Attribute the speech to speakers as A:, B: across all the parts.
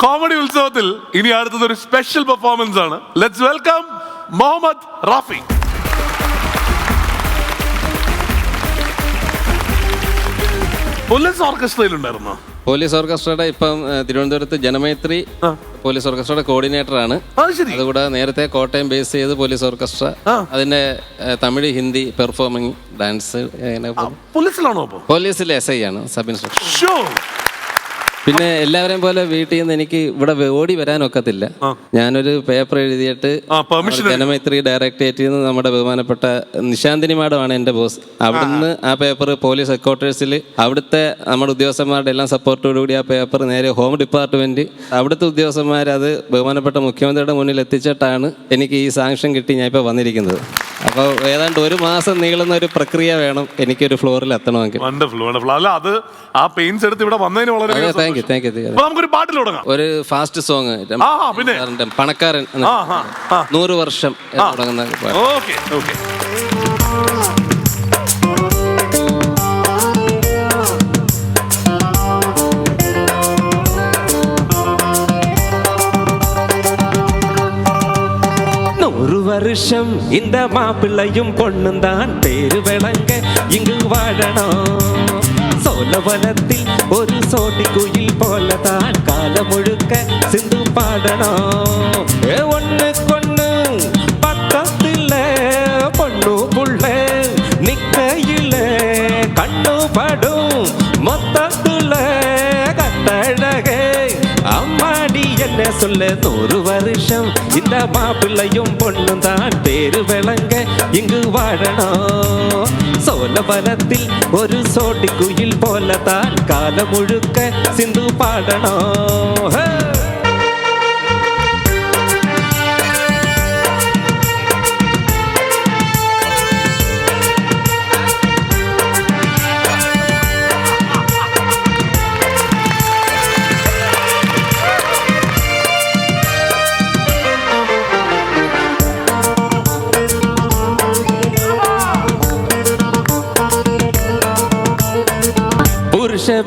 A: Comedy ഉത്സവത്തിൽ ഇനി അടുത്തത് ഒരു സ്പെഷ്യൽ പെർഫോമൻസ് ആണ്. Let's welcome Muhammad Rafi. Police ഓർക്കസ്ട്രയിലുണ്ടായിരുന്നു.
B: പോലീസ് ഓർക്കസ്ട്രയുടെ ഇപ്പം തിരുവനന്തപുരത്ത് ജനമൈത്രി പോലീസ് ഓർക്കസ്ട്രയുടെ കോർഡിനേറ്റർ ആണ്. അതുകൂടാതെ നേരത്തെ കോട്ടയം ബേസ് ചെയ്ത് പോലീസ് ഓർക്കസ്ട്ര അതിന്റെ തമിഴ് ഹിന്ദി പെർഫോമിംഗ് ഡാൻസ്
A: പോലീസിലാണോ?
B: പോലീസിലെ SI ആണ്, സബ് ഇൻസ്പെക്ടർ. പിന്നെ എല്ലാവരെയും പോലെ വീട്ടിൽ നിന്ന് എനിക്ക് ഇവിടെ ഓടി വരാനൊക്കത്തില്ല. ഞാനൊരു പേപ്പർ എഴുതിയിട്ട് ജനമൈത്രി ഡയറക്ടറേറ്റിൽ നിന്ന് നമ്മുടെ ബഹുമാനപ്പെട്ട നിശാന്തിനി മാഡമാണ് എൻ്റെ ബോസ്. അവിടുന്ന് ആ പേപ്പർ പോലീസ് ഹെഡ്ക്വാർട്ടേഴ്സിൽ അവിടുത്തെ നമ്മുടെ ഉദ്യോഗസ്ഥന്മാരുടെ എല്ലാം സപ്പോർട്ടോടുകൂടി ആ പേപ്പർ നേരെ ഹോം ഡിപ്പാർട്ട്മെന്റ് അവിടുത്തെ ഉദ്യോഗസ്ഥന്മാർ അത് ബഹുമാനപ്പെട്ട മുഖ്യമന്ത്രിയുടെ മുന്നിൽ എത്തിച്ചിട്ടാണ് എനിക്ക് ഈ സാങ്ഷൻ കിട്ടി ഞാൻ ഇപ്പോൾ വന്നിരിക്കുന്നത്. അപ്പോൾ ഏതാണ്ട് 1 മാസം നീളുന്ന ഒരു പ്രക്രിയ വേണം എനിക്കൊരു ഫ്ലോറിൽ എത്തണമെങ്കിൽ. ഒരു ഫാസ്റ്റ് സോങ് പണക്കാരൻ 100 വർഷം തുടങ്ങുന്ന
C: வருஷம் இந்த மாப்பிள்ளையும் பொண்ணும் தான் பேரு விளங்க இங்கு வாழணும். சோழவனத்தில் ஒரு சோட்டி குயில் போலதான் காலம் முழுக்க சிந்து பாடணும். ஒண்ணுக்கொண்ணு பக்கத்தில் பொண்ணுக்குள்ள நிக்கையில் கண்ணு படும் மொத்தத்துல கட்டழகே அம்மாடி என்ன சொல்ல 100 வருஷம் இந்த மாப்பிள்ளையும் பொண்ணும் தான் பேரு விளங்க இங்கு வாழணும். சோழவனத்தில் ஒரு சோட்டி குயில் போலதான் காலம் முழுக்க சிந்து பாடணும்.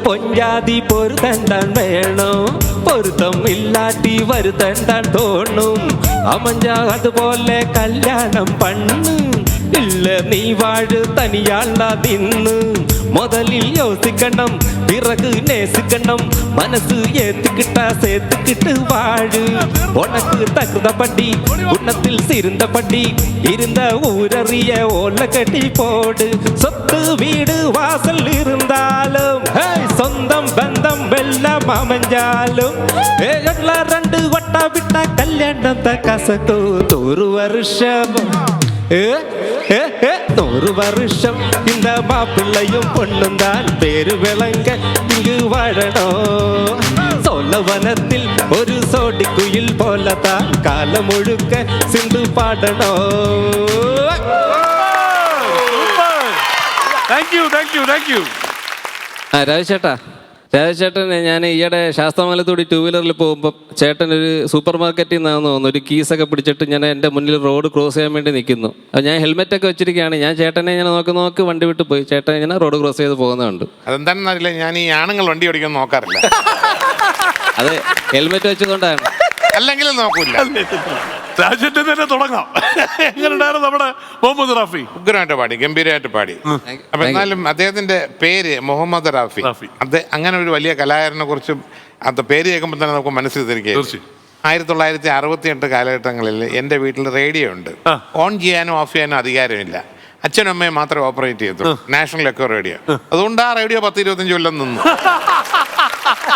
C: പൊഞ്ചാതി പൊരുത്തണ്ടാൻ വേണം, പൊരുത്തം ഇല്ലാട്ടി വരുത്തണ്ടാൻ തോന്നും. അമഞ്ചാ അതുപോലെ കല്യാണം പണ്ണ് ഇല്ല നീ വാഴ് തനിയാളാതിന്ന്. முதலில் யோசிக்கணும் பிறகு நேசிக்கணும், மனசு ஏத்துக்கிட்டா சேர்த்துக்கிட்டு வாழு. உனக்கு தகுந்தபடி உன்னத்தில் சிறந்தபடி இருந்த ஊரறிய ஓல கட்டி போடு. சொத்து வீடு வாசல் இருந்தாலும் சொந்தம் பந்தம் வெள்ளம் அமைஞ்சாலும் 2 வட்டா விட்டா கல்யாணம் கசக்கு. 100 வருஷம் 100 வருஷம் இந்த மாப்பிள்ளையும் பொண்ணும் தான் பேரு விளங்க இங்கு வாழணும். சோழவனத்தில் ஒரு சோடி குயில் போலதான் காலம் முழுக்க சிந்து பாடணும்.
B: രാജേട്ടൻ ഞാൻ ഈയിടെ ശാസ്താമംഗലത്തൂടി 2 വീലറിൽ പോകുമ്പോൾ ചേട്ടൻ ഒരു സൂപ്പർ മാർക്കറ്റിൽ നിന്നാന്ന് തോന്നുന്നു ഒരു കീസൊക്കെ പിടിച്ചിട്ട് ഞാൻ എൻ്റെ മുന്നിൽ റോഡ് ക്രോസ് ചെയ്യാൻ വേണ്ടി നിൽക്കുന്നു. അപ്പോൾ ഞാൻ ഹെൽമെറ്റൊക്കെ വെച്ചിരിക്കുകയാണ്. ഞാൻ ചേട്ടനെ ഞാൻ നോക്ക് വണ്ടി വിട്ട് പോയി. ചേട്ടൻ ഇങ്ങനെ റോഡ് ക്രോസ് ചെയ്ത് പോകുന്നുണ്ട്.
D: അതെന്താണെന്നറിയില്ല, ഞാൻ ഈ ആണുങ്ങൾ വണ്ടി ഓടിക്കാൻ നോക്കാറില്ല.
B: അത് ഹെൽമെറ്റ് വെച്ചുകൊണ്ടാണ്.
D: അല്ലെങ്കിലും നോക്കൂല.
A: രാജ്യത്തെ തന്നെ തുടങ്ങാം. എങ്ങനെയുണ്ടായിരുന്നു നമ്മുടെ മുഹമ്മദ് റാഫി?
D: ഉഗ്രമായിട്ട് പാടി, ഗംഭീരമായിട്ട് പാടി. അപ്പൊ എന്നാലും അദ്ദേഹത്തിന്റെ പേര് മുഹമ്മദ് റാഫി, അങ്ങനെ ഒരു വലിയ കലാകാരനെ കുറിച്ചും അത് പേര് കേൾക്കുമ്പോൾ തന്നെ നമുക്ക് മനസ്സിൽ തിരികെ. 1968 കാലഘട്ടങ്ങളിൽ എൻ്റെ വീട്ടിൽ റേഡിയോ ഉണ്ട്. ഓൺ ചെയ്യാനോ ഓഫ് ചെയ്യാനോ അധികാരമില്ല. അച്ഛനും അമ്മയും മാത്രമേ ഓപ്പറേറ്റ് ചെയ്തു. National echo radio. അതുകൊണ്ട് ആ റേഡിയോ 10-25 കൊല്ലം നിന്നു.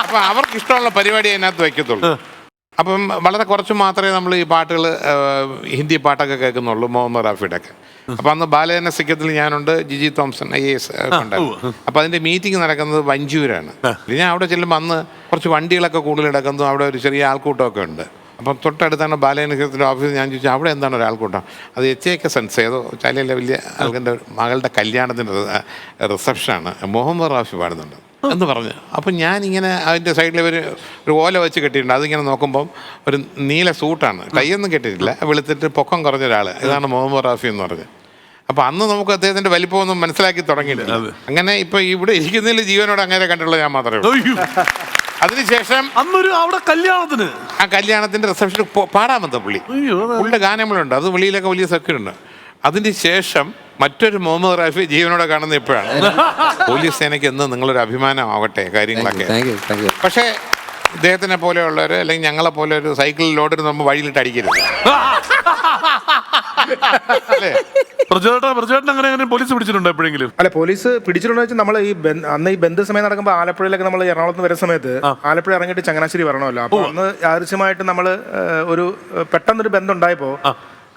D: അപ്പൊ അവർക്ക് ഇഷ്ടമുള്ള പരിപാടി അതിനകത്ത് വയ്ക്കത്തുള്ളൂ. അപ്പം വളരെ കുറച്ച് മാത്രമേ നമ്മൾ ഈ പാട്ടുകൾ ഹിന്ദി പാട്ടൊക്കെ കേൾക്കുന്നുള്ളൂ മുഹമ്മദ് റാഫിയുടെ ഒക്കെ. അപ്പം അന്ന് ബാലജന സഖ്യത്തിൽ ഞാനുണ്ട്, ജിജി തോംസൺ IAS ഉണ്ടായിരുന്നു. അപ്പം അതിൻ്റെ മീറ്റിംഗ് നടക്കുന്നത് വഞ്ചൂരാണ്. ഞാൻ അവിടെ ചെല്ലുമ്പോൾ അന്ന് കുറച്ച് വണ്ടികളൊക്കെ കൂടുതൽ കിടക്കുന്നു. അവിടെ ഒരു ചെറിയ ആൾക്കൂട്ടമൊക്കെ ഉണ്ട്. അപ്പം തൊട്ടടുത്താണ് ബാലജന സഖ്യത്തിൻ്റെ ഓഫീസ്. ഞാൻ ചോദിച്ചു അവിടെ എന്താണ് ഒരാൾക്കൂട്ടം? അത് HAK സൺസ് ഏതോ ചാലിയിലെ വലിയ ആൾക്കാരുടെ മകളുടെ കല്യാണത്തിൻ്റെ റിസപ്ഷനാണ്, മുഹമ്മദ് റാഫി പാടുന്നുണ്ട് എന്ന് പറഞ്ഞു. അപ്പം ഞാനിങ്ങനെ അതിൻ്റെ സൈഡിൽ ഒരു ഓല വെച്ച് കെട്ടിയിട്ടുണ്ട്. അതിങ്ങനെ നോക്കുമ്പം ഒരു നീല സൂട്ടാണ്, കൈയൊന്നും കെട്ടിയിട്ടില്ല, വെളുത്തിട്ട് പൊക്കം കുറഞ്ഞ ഒരാൾ. ഇതാണ് മുഹമ്മദ് റാഫി എന്ന് പറഞ്ഞ്. അപ്പം അന്ന് നമുക്ക് അദ്ദേഹത്തിൻ്റെ വലിപ്പമൊന്നും മനസ്സിലാക്കി തുടങ്ങിയിട്ടില്ല. അങ്ങനെ ഇപ്പം ഇവിടെ ഇരിക്കുന്നതിൽ ജീവനോട് അങ്ങനെ കണ്ടുള്ള ഞാൻ മാത്രമേ ഉള്ളൂ. അതിനുശേഷം
A: അന്നൊരു അവിടെ കല്യാണത്തിന്
D: ആ കല്യാണത്തിന്റെ റിസപ്ഷനിൽ പാടാൻ വന്ന പുള്ളി.
A: അയ്യോ,
D: പുള്ളിയുടെ ഗാനങ്ങളുണ്ട്, അത് വെളിയിലൊക്കെ വലിയ സെക്യൂരുണ്ട്. അതിന് ശേഷം മറ്റൊരു മുഹമ്മദ് റാഫി ജീവനോടെ കാണുന്ന ഇപ്പോഴാണ്. പോലീസ് സേനയ്ക്ക് എന്ന് നിങ്ങളൊരു അഭിമാനമാവട്ടെ കാര്യങ്ങളൊക്കെ. പക്ഷേ ഇദ്ദേഹത്തിനെ പോലെയുള്ളവർ അല്ലെങ്കിൽ ഞങ്ങളെ പോലെ ഒരു സൈക്കിളിൽ ലോഡിന് നമ്മൾ വഴിയിലിട്ട് അടിക്കരുത്.
A: പ്രജേട്ടൻ അങ്ങനെ പോലീസ് പിടിച്ചിട്ടുണ്ടോ എപ്പോഴെങ്കിലും?
E: അല്ല, പോലീസ് പിടിച്ചിട്ടുണ്ടോ വെച്ചാൽ നമ്മൾ അന്ന് ഈ ബന്ധു സമയം നടക്കുമ്പോൾ ആലപ്പുഴയിലൊക്കെ നമ്മൾ എറണാകുളത്ത് വരുന്ന സമയത്ത് ആലപ്പുഴ ഇറങ്ങിയിട്ട് ചങ്ങനാശ്ശേരി വരണമല്ലോ. അപ്പൊ അന്ന് യാദൃശ്യമായിട്ട് നമ്മൾ ഒരു പെട്ടെന്നൊരു ബന്ധം ഉണ്ടായപ്പോ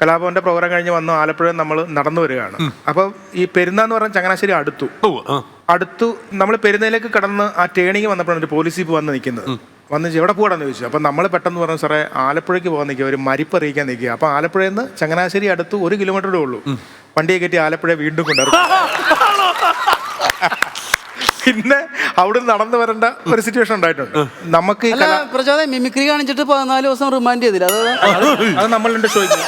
E: കലാഭവന്റെ പ്രോഗ്രാം കഴിഞ്ഞ് വന്നു ആലപ്പുഴ നമ്മൾ നടന്നു വരികയാണ്. അപ്പൊ ഈ പെരുന്നാന്ന് പറഞ്ഞ ചങ്ങനാശ്ശേരി അടുത്തു നമ്മൾ പെരുന്നയിലേക്ക് കടന്ന് ആ ടേണിങ് വന്നപ്പോഴാണ് ഒരു പോലീസ് ജീപ്പ് വന്ന് നിൽക്കുന്നത്. വന്ന് എവിടെ പോകണമെന്ന് ചോദിച്ചു. അപ്പം നമ്മൾ പെട്ടെന്ന് പറഞ്ഞു, സാറേ ആലപ്പുഴയ്ക്ക് പോകാൻ നിൽക്കുക, ഒരു മരിപ്പ് അറിയിക്കാൻ നിൽക്കുക. അപ്പം ആലപ്പുഴയിൽ നിന്ന് ചങ്ങനാശ്ശേരി അടുത്ത് 1 കിലോമീറ്ററേ ഉള്ളൂ. വണ്ടിയെ കയറ്റി ആലപ്പുഴ വീണ്ടും കൊണ്ടുവരും. പിന്നെ അവിടെ നടന്നു വരേണ്ട ഒരു സിറ്റുവേഷൻ ഉണ്ടായിട്ടുണ്ട്. നമുക്ക്
F: മിമിക്രി കാണിച്ചിട്ട് 14 ദിവസം റിമാൻഡ് ചെയ്തില്ല.
E: അത് നമ്മളുണ്ട് ഷോയ്ക്ക്.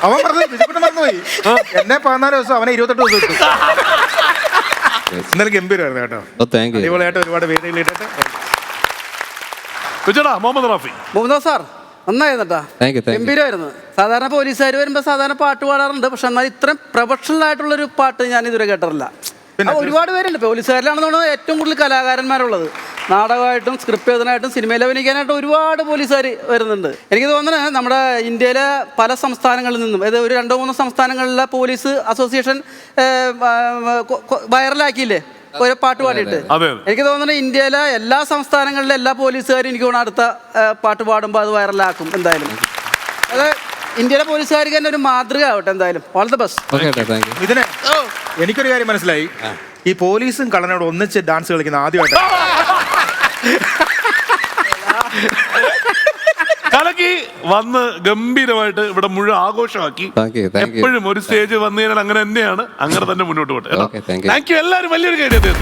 E: അവൻ മറന്നുപോയി. എന്നെ 14 ദിവസം, അവനെ 28 ദിവസം കിട്ടും. ഇന്നലെ ഗംഭീരമായിരുന്നു കേട്ടോ. അടിപൊളിയായിട്ട് ഒരുപാട് വേദികളിട്ടിട്ട്.
A: മുഹമ്മദ് റാഫി
F: സാർ നന്നായിരുന്നട്ടാ, ഗംഭീരമായിരുന്നു. സാധാരണ പോലീസുകാർ വരുമ്പോൾ സാധാരണ പാട്ട് പാടാറുണ്ട്, പക്ഷെ എന്നാൽ ഇത്രയും പ്രൊഫഷണൽ ആയിട്ടുള്ളൊരു പാട്ട് ഞാൻ ഇതുവരെ കേട്ടിട്ടില്ല. ഒരുപാട് പേരുണ്ട് പോലീസുകാരിലാണെന്ന് തോന്നുന്നത് ഏറ്റവും കൂടുതൽ കലാകാരന്മാരുള്ളത്. നാടകമായിട്ടും സ്ക്രിപ്റ്റ് എഴുതാനായിട്ടും സിനിമയിൽ അഭിനയിക്കാനായിട്ടും ഒരുപാട് പോലീസുകാർ വരുന്നുണ്ട്. എനിക്ക് തോന്നുന്നത് നമ്മുടെ ഇന്ത്യയിലെ പല സംസ്ഥാനങ്ങളിൽ നിന്നും, അതായത് ഒരു 2-3 സംസ്ഥാനങ്ങളിലെ പോലീസ് അസോസിയേഷൻ വൈറലാക്കിയില്ലേ ഒരു പാട്ട് പാടിയിട്ട്. എനിക്ക് തോന്നുന്നത് ഇന്ത്യയിലെ എല്ലാ സംസ്ഥാനങ്ങളിലെ എല്ലാ പോലീസുകാരും എനിക്ക് തോന്നുന്നു അടുത്ത പാട്ട് പാടുമ്പോൾ അത് വൈറലാക്കും എന്തായാലും. അത് ഇന്ത്യയിലെ പോലീസുകാർക്ക് തന്നെ ഒരു മാതൃക ആവട്ടെ എന്തായാലും. All the best.
E: ഇതിനെ എനിക്കൊരു കാര്യം മനസ്സിലായി, ഈ പോലീസും കള്ളനോട് ഒന്നിച്ച് ഡാൻസ് കളിക്കുന്ന ആദ്യമായിട്ട്.
A: കലക്കി വന്ന് ഗംഭീരമായിട്ട് ഇവിടെ മുഴുവൻ ആഘോഷമാക്കി. എപ്പോഴും ഒരു സ്റ്റേജ് വന്നു കഴിഞ്ഞാൽ അങ്ങനെ തന്നെയാണ്, അങ്ങനെ തന്നെ മുന്നോട്ട് പോട്ടെ. Thank you. എല്ലാവരും വലിയൊരു കാര്യം.